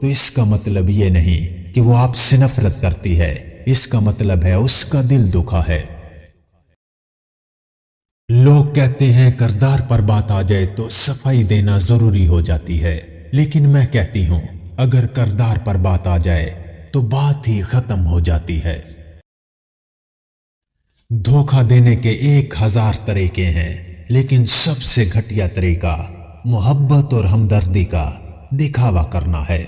تو اس کا مطلب یہ نہیں کہ وہ آپ سے نفرت کرتی ہے، اس کا مطلب ہے اس کا دل دکھا ہے۔ لوگ کہتے ہیں کردار پر بات آ جائے تو صفائی دینا ضروری ہو جاتی ہے، لیکن میں کہتی ہوں اگر کردار پر بات آ جائے تو بات ہی ختم ہو جاتی ہے۔ دھوکہ دینے کے 1000 طریقے ہیں، لیکن سب سے گھٹیا طریقہ محبت اور ہمدردی کا دکھاوا کرنا ہے۔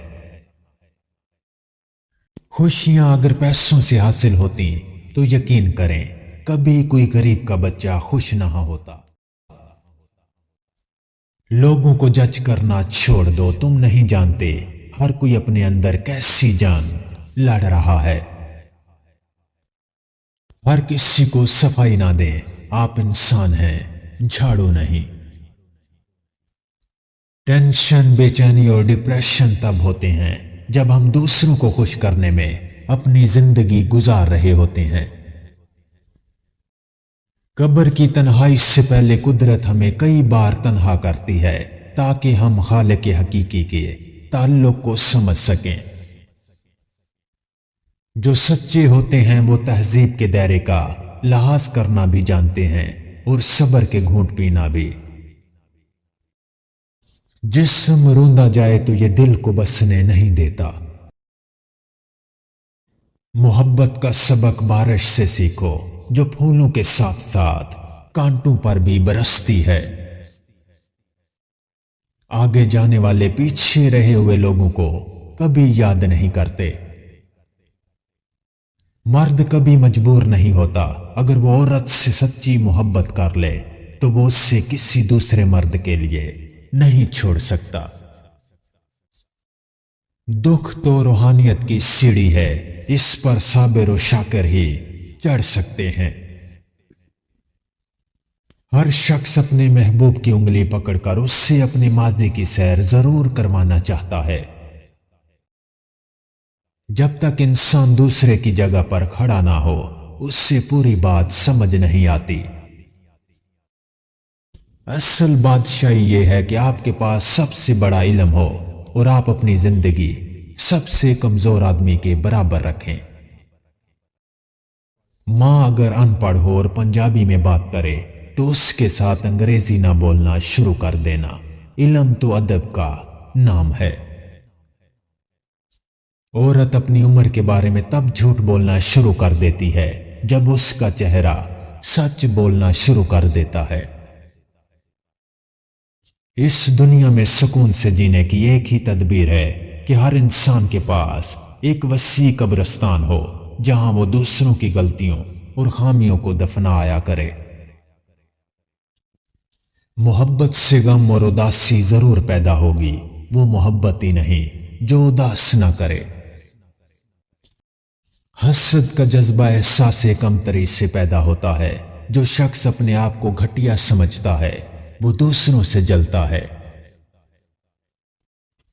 خوشیاں اگر پیسوں سے حاصل ہوتی تو یقین کریں کبھی کوئی غریب کا بچہ خوش نہ ہوتا۔ لوگوں کو جج کرنا چھوڑ دو، تم نہیں جانتے ہر کوئی اپنے اندر کیسی جان لڑ رہا ہے۔ ہر کسی کو صفائی نہ دیں، آپ انسان ہیں، جھاڑو نہیں۔ ٹینشن، بے چینی اور ڈپریشن تب ہوتے ہیں جب ہم دوسروں کو خوش کرنے میں اپنی زندگی گزار رہے ہوتے ہیں۔ قبر کی تنہائی سے پہلے قدرت ہمیں کئی بار تنہا کرتی ہے تاکہ ہم خالق حقیقی کے تعلق کو سمجھ سکیں۔ جو سچے ہوتے ہیں وہ تہذیب کے دائرے کا لحاظ کرنا بھی جانتے ہیں اور صبر کے گھونٹ پینا بھی۔ جسم روندا جائے تو یہ دل کو بسنے نہیں دیتا۔ محبت کا سبق بارش سے سیکھو جو پھولوں کے ساتھ ساتھ کانٹوں پر بھی برستی ہے۔ آگے جانے والے پیچھے رہے ہوئے لوگوں کو کبھی یاد نہیں کرتے۔ مرد کبھی مجبور نہیں ہوتا، اگر وہ عورت سے سچی محبت کر لے تو وہ اس سے کسی دوسرے مرد کے لیے نہیں چھوڑ سکتا۔ دکھ تو روحانیت کی سیڑھی ہے، اس پر صابر و شاکر ہی چڑھ سکتے ہیں۔ ہر شخص اپنے محبوب کی انگلی پکڑ کر اس سے اپنی ماضی کی سیر ضرور کروانا چاہتا ہے۔ جب تک انسان دوسرے کی جگہ پر کھڑا نہ ہو اس سے پوری بات سمجھ نہیں آتی۔ اصل بادشاہی یہ ہے کہ آپ کے پاس سب سے بڑا علم ہو اور آپ اپنی زندگی سب سے کمزور آدمی کے برابر رکھیں۔ ماں اگر ان پڑھ ہو اور پنجابی میں بات کرے تو اس کے ساتھ انگریزی نہ بولنا شروع کر دینا۔ علم تو ادب کا نام ہے۔ عورت اپنی عمر کے بارے میں تب جھوٹ بولنا شروع کر دیتی ہے جب اس کا چہرہ سچ بولنا شروع کر دیتا ہے۔ اس دنیا میں سکون سے جینے کی ایک ہی تدبیر ہے کہ ہر انسان کے پاس ایک وسیع قبرستان ہو جہاں وہ دوسروں کی غلطیوں اور خامیوں کو دفنایا کرے۔ محبت سے غم اور اداسی ضرور پیدا ہوگی، وہ محبت ہی نہیں جو اداس نہ کرے۔ حسد کا جذبہ احساس کمتری سے پیدا ہوتا ہے۔ جو شخص اپنے آپ کو گھٹیا سمجھتا ہے وہ دوسروں سے جلتا ہے۔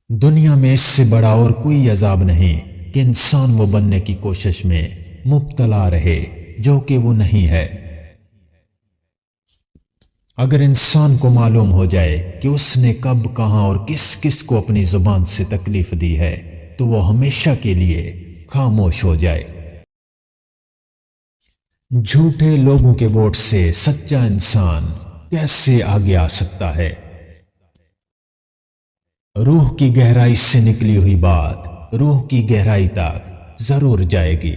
دنیا میں اس سے بڑا اور کوئی عذاب نہیں کہ انسان وہ بننے کی کوشش میں مبتلا رہے جو کہ وہ نہیں ہے۔ اگر انسان کو معلوم ہو جائے کہ اس نے کب، کہاں اور کس کس کو اپنی زبان سے تکلیف دی ہے تو وہ ہمیشہ کے لیے خاموش ہو جائے۔ جھوٹے لوگوں کے ووٹ سے سچا انسان کیسے آگے آ سکتا ہے؟ روح کی گہرائی سے نکلی ہوئی بات روح کی گہرائی تک ضرور جائے گی۔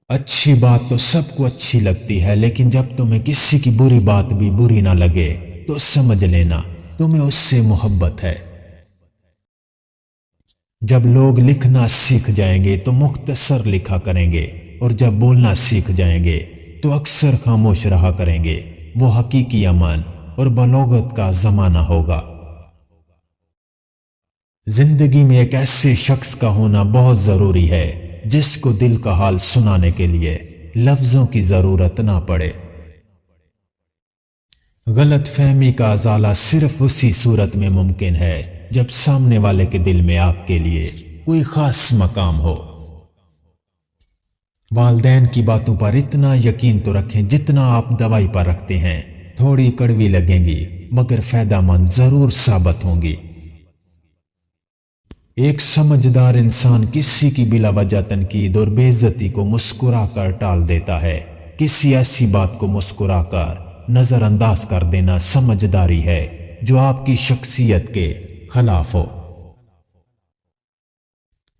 اچھی بات تو سب کو اچھی لگتی ہے، لیکن جب تمہیں کسی کی بری بات بھی بری نہ لگے تو سمجھ لینا تمہیں اس سے محبت ہے۔ جب لوگ لکھنا سیکھ جائیں گے تو مختصر لکھا کریں گے، اور جب بولنا سیکھ جائیں گے تو اکثر خاموش رہا کریں گے۔ وہ حقیقی امن اور بلوغت کا زمانہ ہوگا۔ زندگی میں ایک ایسے شخص کا ہونا بہت ضروری ہے جس کو دل کا حال سنانے کے لیے لفظوں کی ضرورت نہ پڑے۔ غلط فہمی کا ازالہ صرف اسی صورت میں ممکن ہے جب سامنے والے کے دل میں آپ کے لیے کوئی خاص مقام ہو۔ والدین کی باتوں پر اتنا یقین تو رکھیں جتنا آپ دوائی پر رکھتے ہیں۔ تھوڑی کڑوی لگیں گی مگر فائدہ مند ضرور ثابت ہوں گی۔ ایک سمجھدار انسان کسی کی بلا وجہ تنقید اور بے عزتی کو مسکرا کر ٹال دیتا ہے۔ کسی ایسی بات کو مسکرا کر نظر انداز کر دینا سمجھداری ہے جو آپ کی شخصیت کے خلاف ہو۔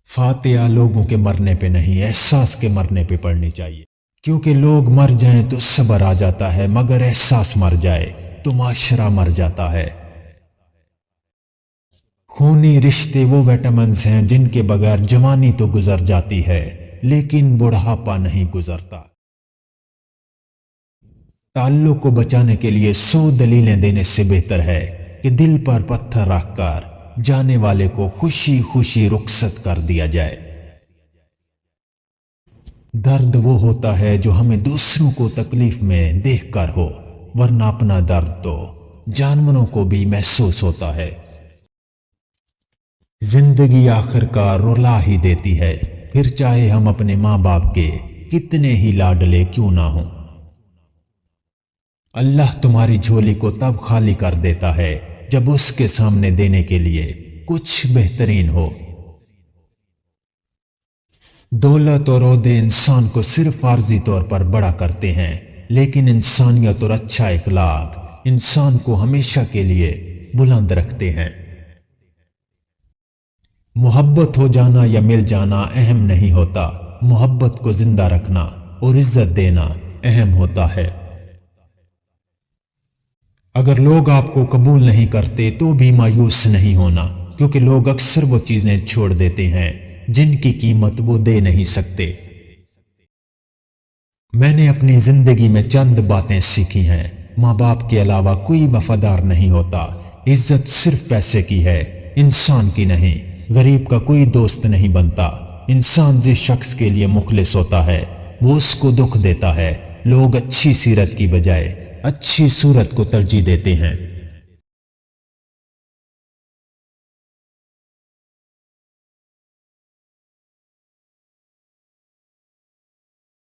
فاتحہ لوگوں کے مرنے پہ نہیں، احساس کے مرنے پہ پڑھنی چاہیے، کیونکہ لوگ مر جائیں تو صبر آ جاتا ہے، مگر احساس مر جائے تو معاشرہ مر جاتا ہے۔ خونی رشتے وہ وٹامنز ہیں جن کے بغیر جوانی تو گزر جاتی ہے لیکن بڑھاپا نہیں گزرتا۔ تعلق کو بچانے کے لیے 100 دلیلیں دینے سے بہتر ہے کہ دل پر پتھر رکھ کر جانے والے کو خوشی خوشی رخصت کر دیا جائے۔ درد وہ ہوتا ہے جو ہمیں دوسروں کو تکلیف میں دیکھ کر ہو، ورنہ اپنا درد تو جانوروں کو بھی محسوس ہوتا ہے۔ زندگی آخر کار رلا ہی دیتی ہے، پھر چاہے ہم اپنے ماں باپ کے کتنے ہی لاڈلے کیوں نہ ہوں۔ اللہ تمہاری جھولی کو تب خالی کر دیتا ہے جب اس کے سامنے دینے کے لیے کچھ بہترین ہو۔ دولت اور عہدے انسان کو صرف عارضی طور پر بڑا کرتے ہیں، لیکن انسانیت اور اچھا اخلاق انسان کو ہمیشہ کے لیے بلند رکھتے ہیں۔ محبت ہو جانا یا مل جانا اہم نہیں ہوتا، محبت کو زندہ رکھنا اور عزت دینا اہم ہوتا ہے۔ اگر لوگ آپ کو قبول نہیں کرتے تو بھی مایوس نہیں ہونا، کیونکہ لوگ اکثر وہ چیزیں چھوڑ دیتے ہیں جن کی قیمت وہ دے نہیں سکتے۔ میں نے اپنی زندگی میں چند باتیں سیکھی ہیں۔ ماں باپ کے علاوہ کوئی وفادار نہیں ہوتا، عزت صرف پیسے کی ہے، انسان کی نہیں۔ غریب کا کوئی دوست نہیں بنتا، انسان جس شخص کے لیے مخلص ہوتا ہے وہ اس کو دکھ دیتا ہے۔ لوگ اچھی سیرت کی بجائے اچھی صورت کو ترجیح دیتے ہیں۔